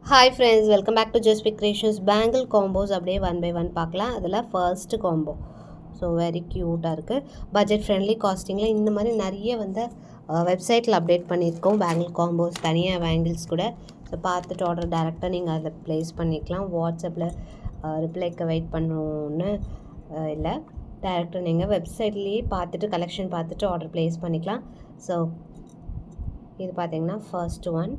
Hi friends, welcome back to Just Pick Creations. Bangle combos அப்படியே one by one பார்க்கலாம். அதில் first combo so very க்யூட்டாக இருக்குது. Budget friendly காஸ்டிங்கில் இந்த மாதிரி நிறைய வெப்சைட்டில் அப்டேட் பண்ணியிருக்கோம். பேங்கிள் காம்போஸ் தனியாக பேங்கிள்ஸ் கூட. ஸோ பார்த்துட்டு ஆர்டர் டேரெக்டாக நீங்கள் அதில் ப்ளேஸ் பண்ணிக்கலாம். வாட்ஸ்அப்பில் ரிப்ளைக்கு வெயிட் பண்ணணுன்னு இல்லை, டேரெக்டாக நீங்கள் வெப்சைட்லேயே பார்த்துட்டு கலெக்ஷன் பார்த்துட்டு ஆர்டர் ப்ளேஸ் பண்ணிக்கலாம். ஸோ இது பார்த்தீங்கன்னா ஃபர்ஸ்ட் ஒன்.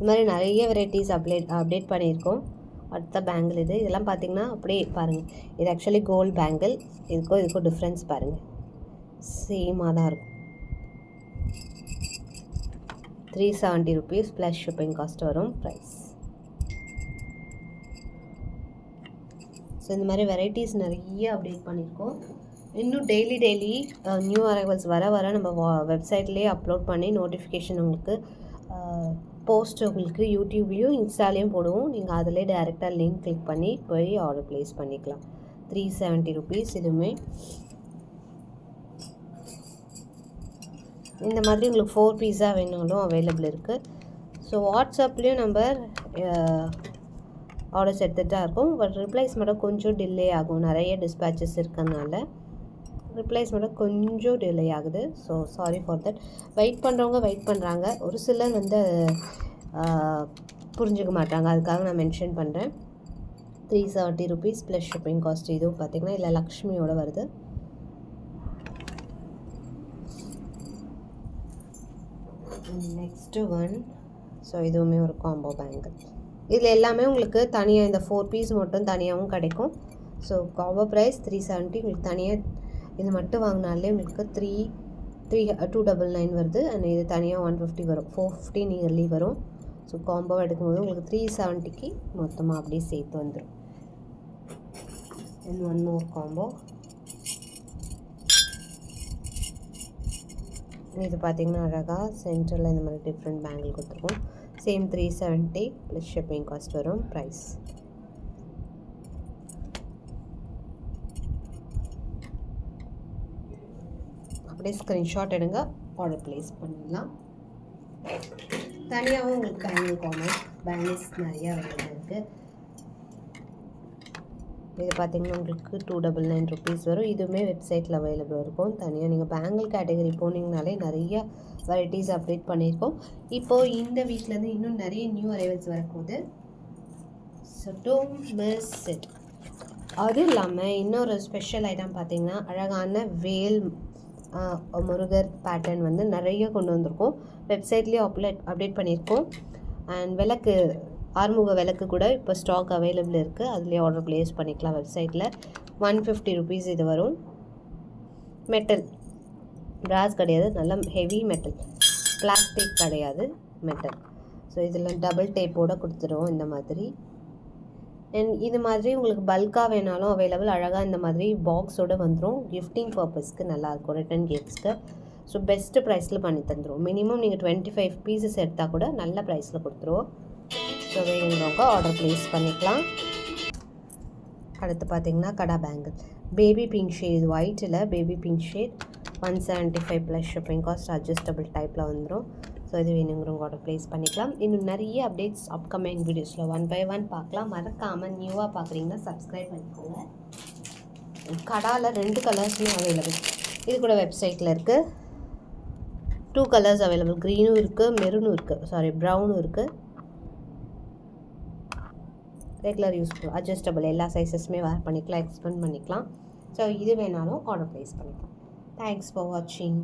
இது மாதிரி நிறைய வெரைட்டிஸ் அப்டேட் பண்ணியிருக்கோம். அடுத்த பேங்கிள் இதெல்லாம் பார்த்தீங்கன்னா அப்படியே பாருங்கள். இது ஆக்சுவலி கோல்டு பேங்கிள். இதுக்கும் டிஃப்ரென்ஸ் பாருங்கள், சேமாக தான் இருக்கும். 370 rupees ப்ளஸ் ஷிப்பிங் காஸ்ட் வரும் ப்ரைஸ். ஸோ இந்த மாதிரி வெரைட்டிஸ் நிறைய அப்டேட் பண்ணியிருக்கோம். இன்னும் டெய்லி நியூ அரைவல்ஸ் வர நம்ம வெப்சைட்லேயே அப்லோட் பண்ணி நோட்டிஃபிகேஷன் உங்களுக்கு போஸ்ட் உங்களுக்கு யூடியூப்லேயும் இன்ஸ்டாலேயும் போடுவோம். நீங்கள் அதிலே டேரெக்டாக லிங்க் கிளிக் பண்ணி போய் ஆர்டர் ப்ளேஸ் பண்ணிக்கலாம். 370 rupees. இதுவுமே இந்த மாதிரி உங்களுக்கு 4 பீஸாக வேணாலும் அவைலபிள் இருக்குது. ஸோ வாட்ஸ்அப்லேயும் நம்பர் ஆர்டர்ஸ் எடுத்துகிட்டு தான் இருக்கும். பட் ரிப்ளைஸ் மட்டும் கொஞ்சம் டிலே ஆகும். நிறைய டிஸ்பேச்சஸ் இருக்கிறதுனால ரிப்ளைஸ் மட்டும் கொஞ்சம் டிலே ஆகுது. So sorry for that. Wait பண்ணுறாங்க. ஒரு சிலர் புரிஞ்சுக்க மாட்டாங்க. அதுக்காக நான் மென்ஷன் பண்ணுறேன். 370 rupees ப்ளஸ் ஷிப்பிங் காஸ்ட். இதுவும் பார்த்திங்கன்னா இல்லை லக்ஷ்மியோட வருது. Next one. ஸோ இதுவுமே ஒரு காம்போ பேங்கிள். இதில் எல்லாமே உங்களுக்கு தனியாக இந்த 4 பீஸ் மட்டும் தனியாகவும் கிடைக்கும். So combo price 370. உங்களுக்கு தனியாக இது மட்டும் வாங்கினாலே உங்களுக்கு 299 வருது. அண்ட் இது தனியாக 150 வரும். 450 நியர்லி வரும். ஸோ காம்போ எடுக்கும்போது உங்களுக்கு 370க்கு மொத்தமாக அப்படியே சேர்த்து வந்துடும். And one more combo. இது பார்த்திங்கன்னா அழகாக சென்டரில் இந்த மாதிரி டிஃப்ரெண்ட் பேங்கிள் கொடுத்துருக்கோம். சேம் 370 ப்ளஸ் ஷிப்பிங் காஸ்ட் வரும் ப்ரைஸ். அப்படியே ஸ்க்ரீன்ஷாட் எடுங்க, ஆர்டர் ப்ளேஸ் பண்ணிடலாம். தனியாகவும் உங்களுக்கு பேங்கிள்ஸ் நிறையா அவைலபிள் இருக்குது. இது பார்த்திங்கன்னா உங்களுக்கு 299 rupees வரும். இதுவுமே வெப்சைட்டில் அவைலபிள் இருக்கும். தனியாக நீங்கள் பேங்கிள் கேட்டகரி போனீங்கனாலே நிறைய வெரைட்டிஸ் அப்டேட் பண்ணியிருக்கோம். இப்போது இந்த வீக்லேருந்து இன்னும் நிறைய நியூ அரைவல்ஸ் வரப்போகுது. So don't miss it. அது இல்லாமல் இன்னொரு ஸ்பெஷல் ஐட்டம் பார்த்திங்கன்னா அழகான வேல் முருகர் பேட்டர்ன் நிறைய கொண்டு வந்திருக்கோம். வெப்சைட்லேயே அப்டேட் பண்ணியிருக்கோம். அண்ட் விளக்கு, ஆறுமுக விளக்கு கூட இப்போ ஸ்டாக் அவைலபிள் இருக்குது. அதுலேயே ஆர்டர் ப்ளேஸ் பண்ணிக்கலாம் வெப்சைட்டில். 150 rupees இது வரும். மெட்டல், பிராஸ் கிடையாது, நல்ல ஹெவி மெட்டல், பிளாஸ்டிக் கிடையாது, மெட்டல். ஸோ இதில் டபுள் டேப்போடு கொடுத்துருவோம் இந்த மாதிரி. அண்ட் இது மாதிரி உங்களுக்கு பல்காக வேணாலும் அவைலபிள். அழகாக இந்த மாதிரி பாக்ஸோடு வந்துடும். கிஃப்டிங் பர்பஸ்க்கு நல்லாயிருக்கும், ரிட்டன் கிஃப்ட்ஸ்க்கு. ஸோ பெஸ்ட்டு ப்ரைஸில் பண்ணி தந்துடும். மினிமம் நீங்கள் 25 pieces எடுத்தால் கூட நல்ல ப்ரைஸில் கொடுத்துருவோம். ஸோ வேணுங்கிறவங்க ஆர்டர் ப்ளேஸ் பண்ணிக்கலாம். அடுத்து பார்த்திங்கன்னா கடா பேங்கிள், பேபி பிங்க் ஷேட், ஒயிட்டில் baby pink shade, 175 plus shipping cost. Adjustable டைப்பில் வந்துடும். ஸோ இது வேணுங்கிறவங்க ஆர்டர் ப்ளேஸ் பண்ணிக்கலாம். இன்னும் நிறைய அப்டேட்ஸ் அப்கமிங் வீடியோஸில் ஒன் பை ஒன் பார்க்கலாம். மறக்காமல் நியூவாக பார்க்குறீங்கன்னா சப்ஸ்கிரைப் பண்ணிக்கோங்க. கடாவில் 2 கலர்ஸுமே அவைலபிள். இது கூட வெப்சைட்டில் இருக்குது. 2 கலர்ஸ் அவைலபிள். க்ரீனும் இருக்குது, மெரூனும் இருக்குது, ப்ரௌனும் இருக்குது. ரெகுலர் யூஸ்ஃபுல், அட்ஜஸ்டபிள், எல்லா சைஸஸுமே வேர் பண்ணிக்கலாம், எக்ஸ்பெண்ட் பண்ணிக்கலாம். ஸோ இது வேணாலும் ஆர்டர் ப்ளேஸ் பண்ணிக்கலாம். தேங்க்ஸ் ஃபார் வாட்சிங்.